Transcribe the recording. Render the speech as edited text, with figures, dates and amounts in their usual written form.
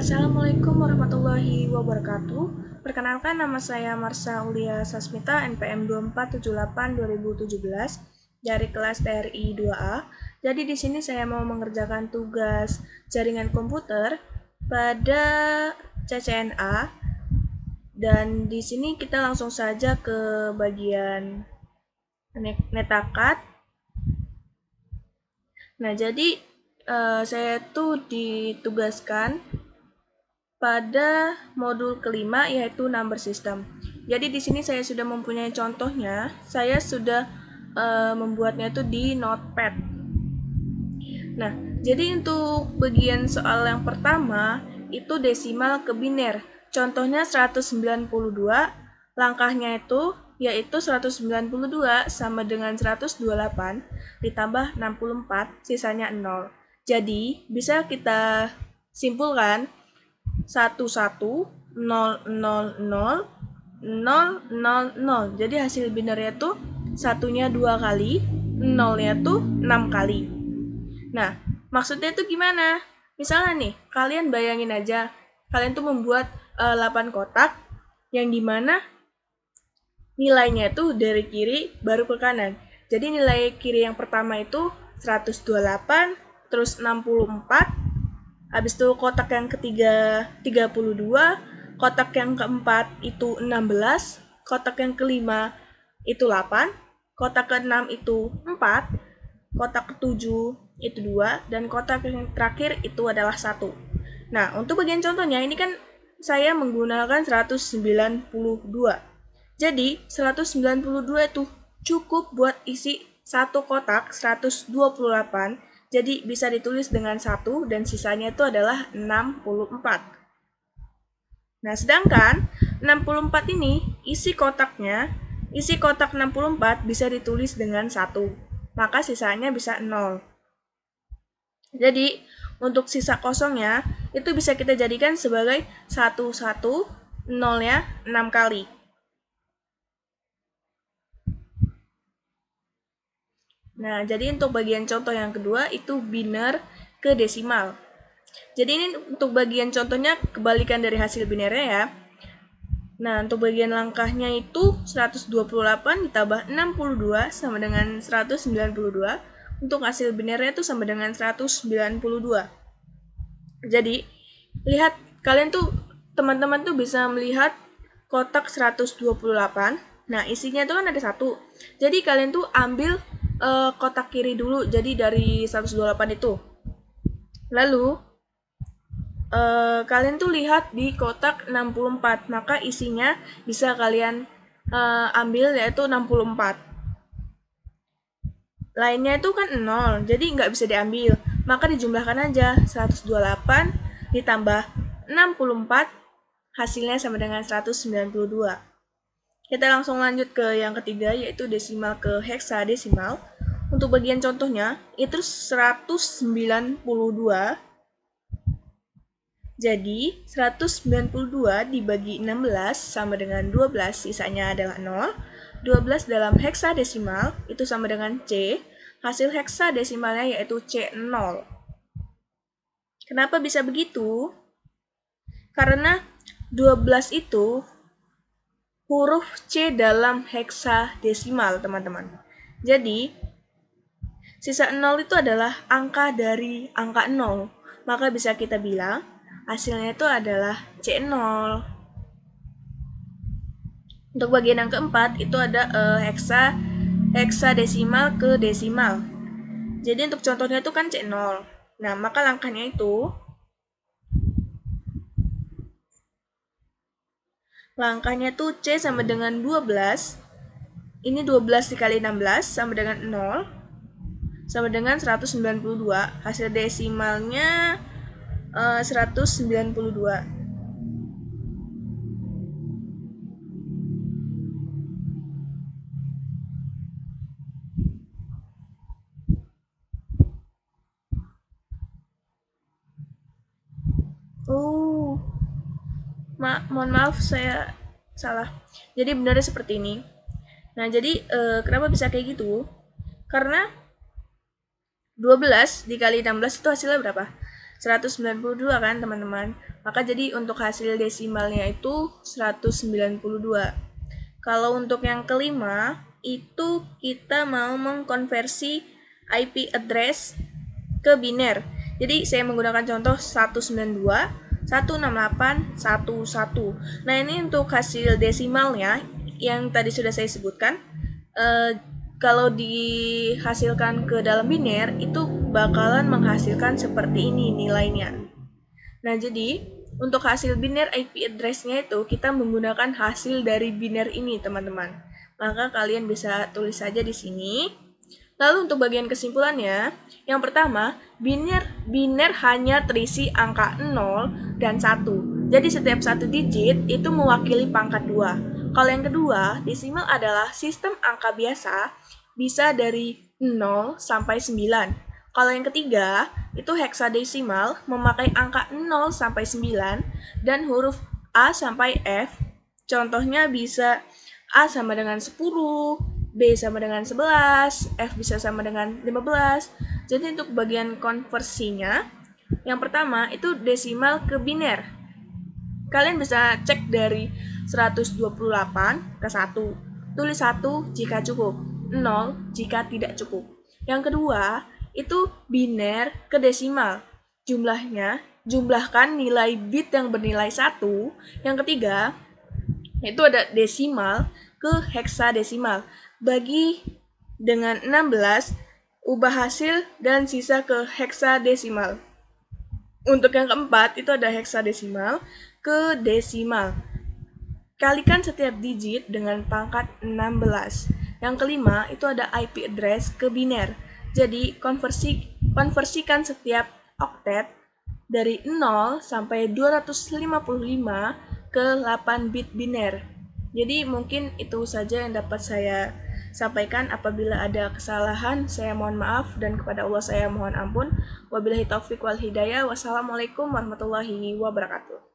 Assalamualaikum warahmatullahi wabarakatuh. Perkenalkan, nama saya Marsha Aulia Sasmita, NPM 2478-2017 dari kelas TRI 2A. Jadi di sini saya mau mengerjakan tugas jaringan komputer pada CCNA. Dan di sini kita langsung saja ke bagian netakat. Nah, jadi saya tuh ditugaskan pada modul kelima, yaitu number system. Jadi di sini saya sudah mempunyai contohnya. Saya sudah membuatnya itu di Notepad. Nah, jadi untuk bagian soal yang pertama itu desimal ke biner. Contohnya 192, langkahnya itu yaitu 192 sama dengan 128 ditambah 64, sisanya 0. Jadi, bisa kita simpulkan 11000000. Jadi hasil binernya tuh satunya 2 kali, nolnya tuh 6 kali. Nah, maksudnya tuh gimana? Misalnya nih, kalian bayangin aja, kalian tuh membuat 8 kotak yang dimana nilainya tuh dari kiri baru ke kanan. Jadi nilai kiri yang pertama itu 128, terus 64, habis itu kotak yang ketiga 32, kotak yang keempat itu 16, kotak yang kelima itu 8, kotak keenam itu 4, kotak ketujuh itu 2, dan kotak yang terakhir itu adalah 1. Nah, untuk bagian contohnya ini kan saya menggunakan 192. Jadi, 192 itu cukup buat isi satu kotak 128. Jadi bisa ditulis dengan 1 dan sisanya itu adalah 64. Nah, sedangkan 64 ini isi kotak 64 bisa ditulis dengan 1. Maka sisanya bisa 0. Jadi, untuk sisa kosongnya itu bisa kita jadikan sebagai 11, 0-nya 6 kali. Nah, jadi untuk bagian contoh yang kedua itu biner ke desimal. Jadi ini untuk bagian contohnya kebalikan dari hasil binernya ya. Nah, untuk bagian langkahnya itu 128 ditambah 62 sama dengan 192. Untuk hasil binernya itu sama dengan 192. Jadi, lihat kalian tuh teman-teman tuh bisa melihat kotak 128. Nah, isinya tuh kan ada 1. Jadi kalian tuh ambil kotak kiri dulu, jadi dari 128 itu. Lalu kalian tuh lihat di kotak 64, maka isinya bisa kalian ambil yaitu 64. Lainnya itu kan 0, jadi nggak bisa diambil. Maka dijumlahkan aja 128 ditambah 64, hasilnya sama dengan 192. Kita langsung lanjut ke yang ketiga, yaitu desimal ke heksadesimal. Untuk bagian contohnya, itu 192. Jadi, 192 dibagi 16 sama dengan 12, sisanya adalah 0. 12 dalam heksadesimal itu sama dengan C. Hasil heksadesimalnya yaitu C0. Kenapa bisa begitu? Karena 12 itu huruf C dalam heksadesimal, teman-teman. Jadi, sisa 0 itu adalah angka dari angka 0. Maka bisa kita bilang hasilnya itu adalah C0. Untuk bagian yang keempat itu ada heksadesimal ke desimal. Jadi untuk contohnya itu kan C0. Nah, maka langkahnya itu C sama dengan 12. Ini 12 dikali 16 sama dengan 0. Sama dengan 192. Hasil desimalnya 192. Mohon maaf saya salah. Jadi benarnya seperti ini. Nah, jadi kenapa bisa kayak gitu? Karena 12 dikali 16 itu hasilnya berapa? 192 kan teman-teman. Maka jadi untuk hasil desimalnya itu 192. Kalau untuk yang kelima, itu kita mau mengkonversi IP address ke biner. Jadi saya menggunakan contoh 192, 168, 11. Nah ini untuk hasil desimalnya yang tadi sudah saya sebutkan. Kalau dihasilkan ke dalam biner itu bakalan menghasilkan seperti ini nilainya. Nah jadi untuk hasil biner IP address-nya itu kita menggunakan hasil dari biner ini teman-teman. Maka kalian bisa tulis saja di sini. Lalu untuk bagian kesimpulannya, yang pertama, biner hanya terisi angka 0 dan 1. Jadi setiap satu digit itu mewakili pangkat 2. Kalau yang kedua, desimal adalah sistem angka biasa, bisa dari 0 sampai 9. Kalau yang ketiga, itu heksadesimal memakai angka 0 sampai 9 dan huruf A sampai F. Contohnya bisa A sama dengan 10, B sama dengan 11, F bisa sama dengan 15. Jadi untuk bagian konversinya, yang pertama itu desimal ke biner. Kalian bisa cek dari 128 ke 1. Tulis 1 jika cukup, 0 jika tidak cukup. Yang kedua, itu biner ke desimal. Jumlahkan nilai bit yang bernilai 1. Yang ketiga, itu ada desimal ke heksadesimal. Bagi dengan 16, ubah hasil dan sisa ke heksadesimal. Untuk yang keempat, itu ada heksadesimal ke desimal. Kalikan setiap digit dengan pangkat 16. Yang kelima, itu ada IP address ke biner. Jadi, konversikan setiap oktet dari 0 sampai 255 ke 8 bit biner. Jadi mungkin itu saja yang dapat saya sampaikan. Apabila ada kesalahan, saya mohon maaf dan kepada Allah saya mohon ampun. Wabillahi taufik wal hidayah. Wassalamualaikum warahmatullahi wabarakatuh.